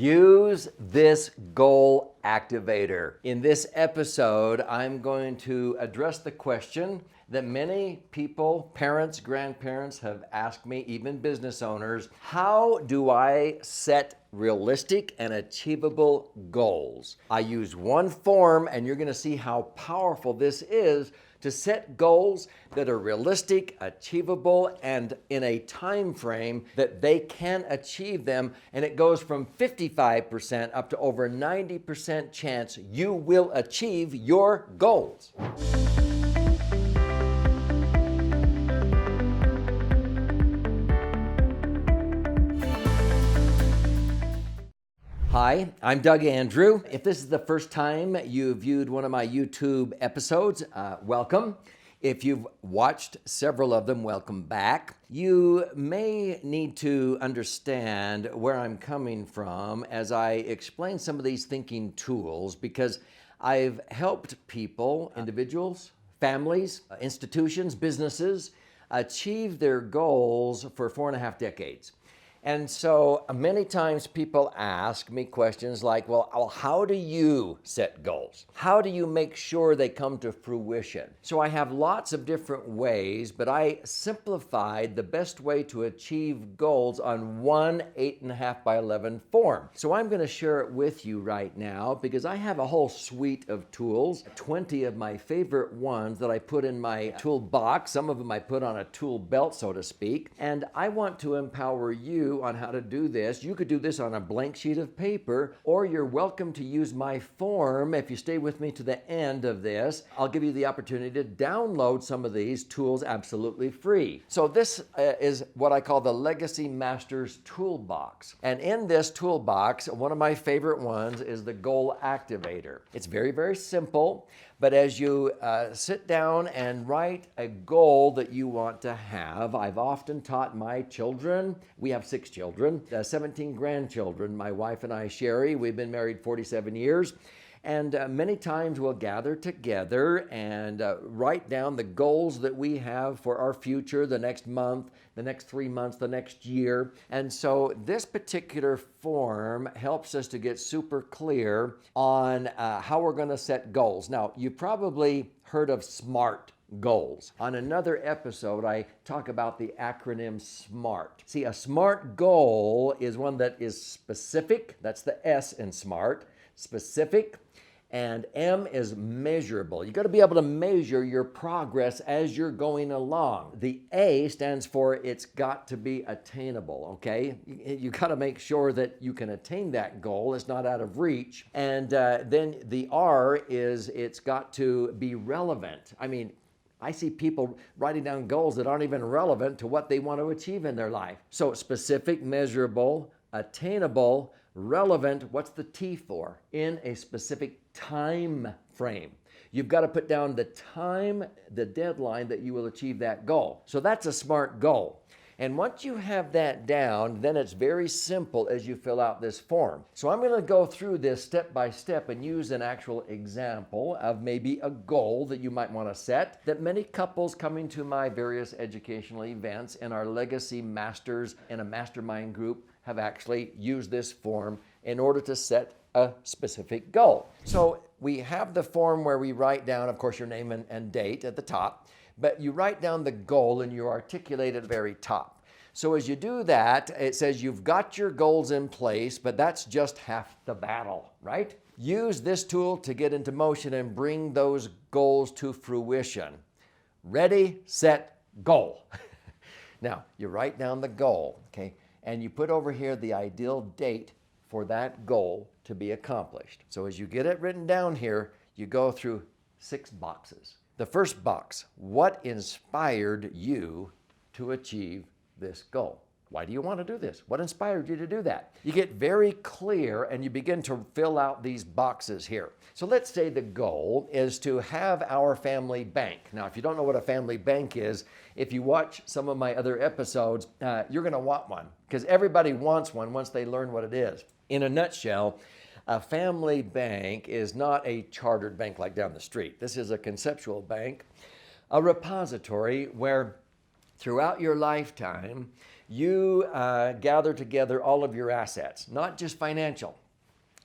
Use this goal activator. In this episode, I'm going to address the question that many people, parents, grandparents have asked me, even business owners, how do I set realistic and achievable goals? I use one form, and you're going to see how powerful this is to set goals that are realistic, achievable, and in a time frame that they can achieve them. And it goes from 55% up to over 90% chance you will achieve your goals. Hi, I'm Doug Andrew. If this is the first time you viewed one of my YouTube episodes, welcome. If you've watched several of them, welcome back. You may need to understand where I'm coming from as I explain some of these thinking tools, because I've helped people, individuals, families, institutions, businesses, achieve their goals for 4.5 decades. And so many times people ask me questions like, well, how do you set goals? How do you make sure they come to fruition? So I have lots of different ways, but I simplified the best way to achieve goals on one 8.5 by 11 form. So I'm going to share it with you right now because I have a whole suite of tools, 20 of my favorite ones that I put in my toolbox. Some of them I put on a tool belt, so to speak. And I want to empower you on how to do this. You could do this on a blank sheet of paper, or you're welcome to use my form. If you stay with me to the end of this, I'll give you the opportunity to download some of these tools absolutely free. So this is what I call the Legacy Masters Toolbox. And in this toolbox, one of my favorite ones is the Goal Activator. It's very, very simple. But as you sit down and write a goal that you want to have, I've often taught my children, we have 6 children, 17 grandchildren, my wife and I, Sherry, we've been married 47 years. And many times we'll gather together and write down the goals that we have for our future, the next month, the next 3 months, the next year. And so this particular form helps us to get super clear on how we're going to set goals. Now, you probably heard of SMART goals. On another episode, I talk about the acronym SMART. See, a SMART goal is one that is specific. That's the S in SMART. Specific. And M is measurable. You got to be able to measure your progress as you're going along. The A stands for it's got to be attainable, okay? You got to make sure that you can attain that goal. It's not out of reach. And then the R is it's got to be relevant. I mean, I see people writing down goals that aren't even relevant to what they want to achieve in their life. So specific, measurable, attainable, relevant, what's the T for? In a specific time frame. You've got to put down the time, the deadline that you will achieve that goal. So that's a SMART goal. And once you have that down, then it's very simple as you fill out this form. So I'm going to go through this step by step and use an actual example of maybe a goal that you might want to set, that many couples coming to my various educational events in our Legacy Masters in a mastermind group have actually used this form in order to set a specific goal. So we have the form where we write down, of course, your name and date at the top, but you write down the goal and you articulate at the very top. So as you do that, it says you've got your goals in place, but that's just half the battle, right? Use this tool to get into motion and bring those goals to fruition. Ready, set, goal. Now, you write down the goal, okay? And you put over here the ideal date for that goal to be accomplished. So as you get it written down here, you go through 6 boxes. The first box, what inspired you to achieve this goal? Why do you want to do this? What inspired you to do that? You get very clear and you begin to fill out these boxes here. So let's say the goal is to have our family bank. Now, if you don't know what a family bank is, if you watch some of my other episodes, you're going to want one because everybody wants one once they learn what it is. In a nutshell, a family bank is not a chartered bank like down the street. This is a conceptual bank, a repository where throughout your lifetime, you gather together all of your assets, not just financial.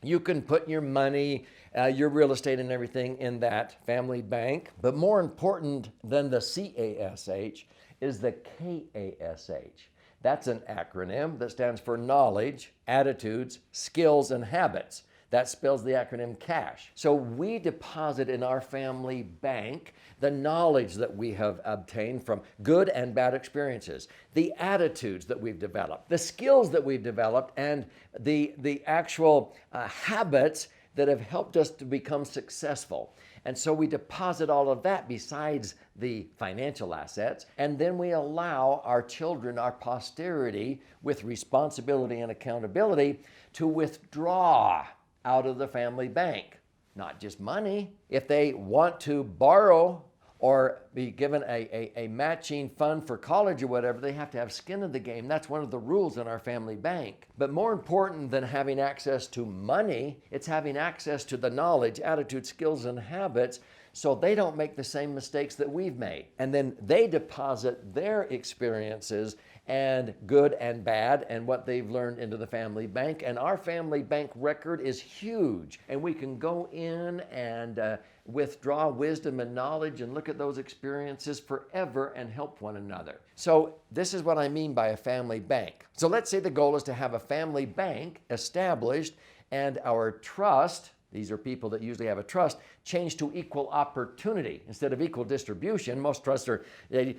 You can put your money, your real estate and everything in that family bank. But more important than the CASH is the KASH. That's an acronym that stands for knowledge, attitudes, skills, and habits. That spells the acronym CASH. So we deposit in our family bank the knowledge that we have obtained from good and bad experiences, the attitudes that we've developed, the skills that we've developed, and the actual habits that have helped us to become successful. And so we deposit all of that besides the financial assets, and then we allow our children, our posterity, with responsibility and accountability, to withdraw out of the family bank. Not just money. If they want to borrow or be given a matching fund for college or whatever, they have to have skin in the game. That's one of the rules in our family bank. But more important than having access to money, it's having access to the knowledge, attitude, skills, and habits so they don't make the same mistakes that we've made. And then they deposit their experiences and good and bad and what they've learned into the family bank. And our family bank record is huge. And we can go in and withdraw wisdom and knowledge and look at those experiences forever and help one another. So this is what I mean by a family bank. So let's say the goal is to have a family bank established and our trust, these are people that usually have a trust, changed to equal opportunity instead of equal distribution. Most trusts are,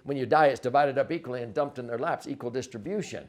when you die, it's divided up equally and dumped in their laps, equal distribution.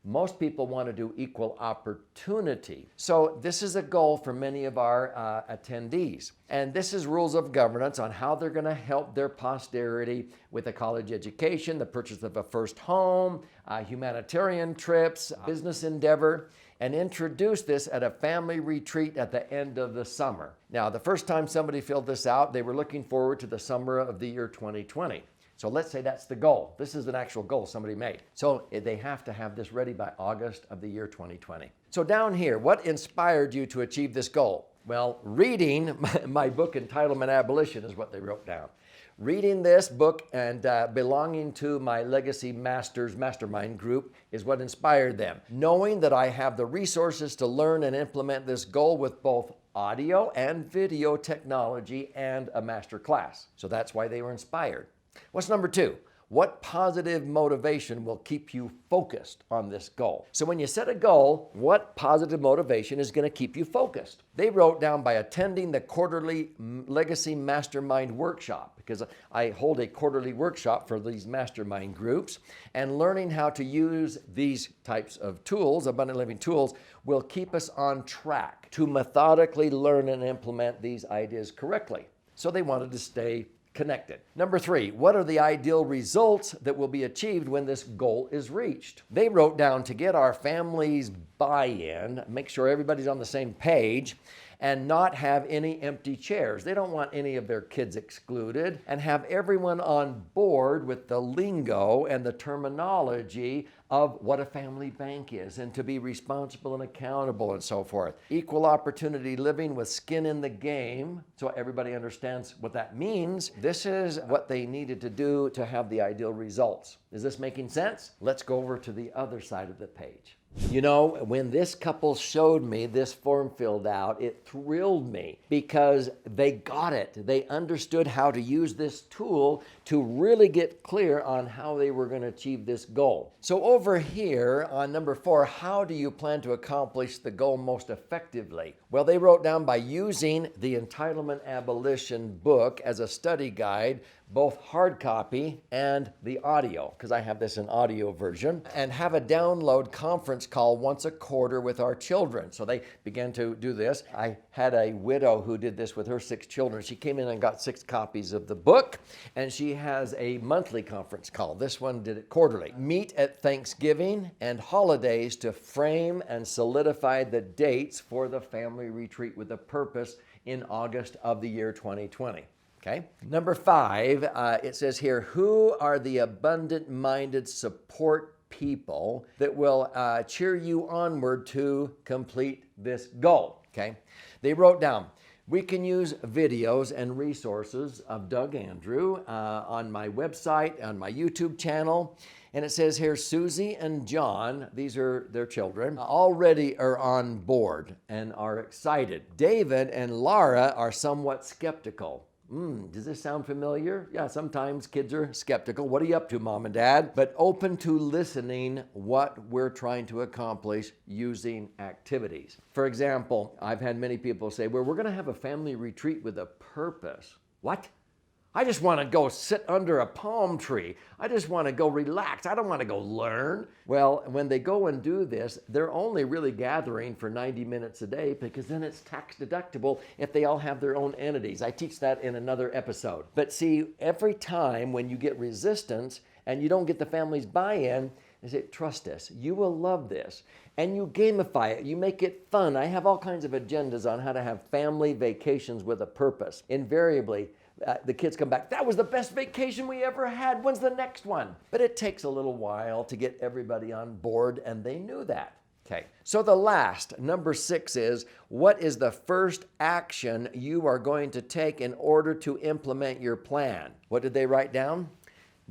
Most people want to do equal opportunity. So this is a goal for many of our attendees. And this is rules of governance on how they're going to help their posterity with a college education, the purchase of a first home, humanitarian trips, business endeavor, and introduce this at a family retreat at the end of the summer. Now, the first time somebody filled this out, they were looking forward to the summer of the year 2020. So let's say that's the goal. This is an actual goal somebody made. So they have to have this ready by August of the year 2020. So down here, what inspired you to achieve this goal? Well, reading my book, Entitlement Abolition, is what they wrote down. Reading this book and belonging to my Legacy Masters Mastermind group is what inspired them. Knowing that I have the resources to learn and implement this goal with both audio and video technology and a master class. So that's why they were inspired. What's number two? What positive motivation will keep you focused on this goal? So when you set a goal, what positive motivation is going to keep you focused? They wrote down by attending the quarterly Legacy Mastermind workshop, because I hold a quarterly workshop for these mastermind groups, and learning how to use these types of tools, abundant living tools, will keep us on track to methodically learn and implement these ideas correctly. So they wanted to stay connected. Number three, what are the ideal results that will be achieved when this goal is reached? They wrote down to get our family's buy-in, make sure everybody's on the same page, and not have any empty chairs. They don't want any of their kids excluded, and have everyone on board with the lingo and the terminology of what a family bank is, and to be responsible and accountable and so forth. Equal opportunity living with skin in the game, so everybody understands what that means. This is what they needed to do to have the ideal results. Is this making sense? Let's go over to the other side of the page. You know, when this couple showed me this form filled out, it thrilled me because they got it. They understood how to use this tool to really get clear on how they were going to achieve this goal. So over here on number 4, how do you plan to accomplish the goal most effectively? Well, they wrote down by using the Entitlement Abolition book as a study guide, both hard copy and the audio, because I have this in audio version, and have a download conference call once a quarter with our children. So they began to do this. I had a widow who did this with her 6 children. She came in and got 6 copies of the book, and she has a monthly conference call. This one did it quarterly. Meet at Thanksgiving and holidays to frame and solidify the dates for the family retreat with a purpose in August of the year 2020. Okay. Number 5, it says here, who are the abundant-minded support people that will cheer you onward to complete this goal? Okay. They wrote down, We can use videos and resources of Doug Andrew on my website, on my YouTube channel. And it says here, Susie and John, these are their children, already are on board and are excited. David and Laura are somewhat skeptical. Does this sound familiar? Yeah, sometimes kids are skeptical. What are you up to, Mom and Dad? But open to listening what we're trying to accomplish using activities. For example, I've had many people say, well, we're going to have a family retreat with a purpose. What? I just want to go sit under a palm tree. I just want to go relax. I don't want to go learn. Well, when they go and do this, they're only really gathering for 90 minutes a day because then it's tax deductible if they all have their own entities. I teach that in another episode. But see, every time when you get resistance and you don't get the family's buy-in, I say, trust us, you will love this. And you gamify it, you make it fun. I have all kinds of agendas on how to have family vacations with a purpose. Invariably, the kids come back, that was the best vacation we ever had. When's the next one? But it takes a little while to get everybody on board, and they knew that. Okay, so the last, number 6 is, what is the first action you are going to take in order to implement your plan? What did they write down?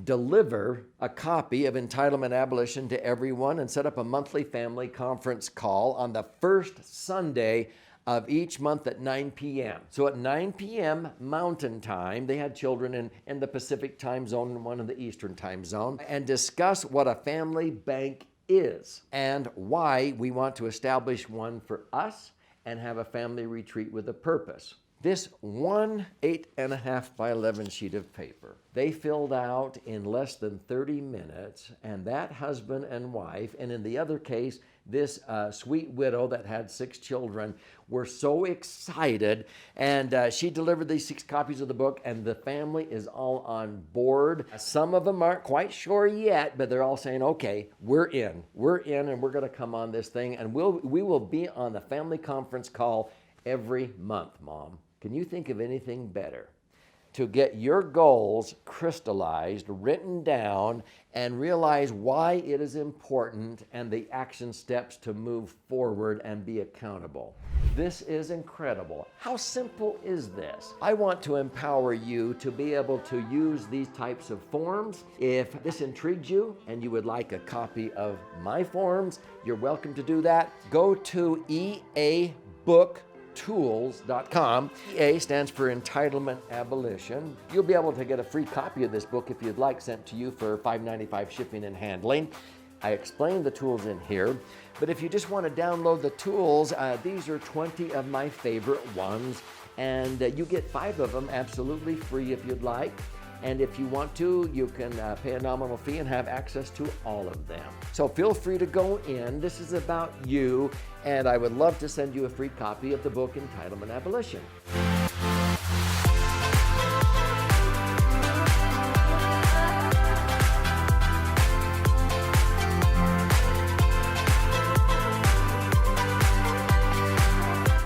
Deliver a copy of Entitlement Abolition to everyone and set up a monthly family conference call on the first Sunday of each month at 9 p.m. So at 9 p.m. Mountain Time, they had children in the Pacific time zone and one in the Eastern time zone, and discuss what a family bank is and why we want to establish one for us and have a family retreat with a purpose. This 1 8.5 by 11 sheet of paper, they filled out in less than 30 minutes, and that husband and wife, and in the other case, this sweet widow that had 6 children, were so excited, and she delivered these 6 copies of the book, and the family is all on board. Some of them aren't quite sure yet, but they're all saying, okay, we're in, and we're going to come on this thing, and we will be on the family conference call every month, Mom. Can you think of anything better to get your goals crystallized, written down, and realize why it is important and the action steps to move forward and be accountable? This is incredible. How simple is this? I want to empower you to be able to use these types of forms. If this intrigues you and you would like a copy of my forms, you're welcome to do that. Go to eabooktools.com. EA stands for Entitlement Abolition. You'll be able to get a free copy of this book if you'd like, sent to you for $5.95 shipping and handling. I explain the tools in here, but if you just want to download the tools, these are 20 of my favorite ones, and you get 5 of them absolutely free if you'd like. And if you want to, you can pay a nominal fee and have access to all of them. So feel free to go in. This is about you, and I would love to send you a free copy of the book Entitlement Abolition.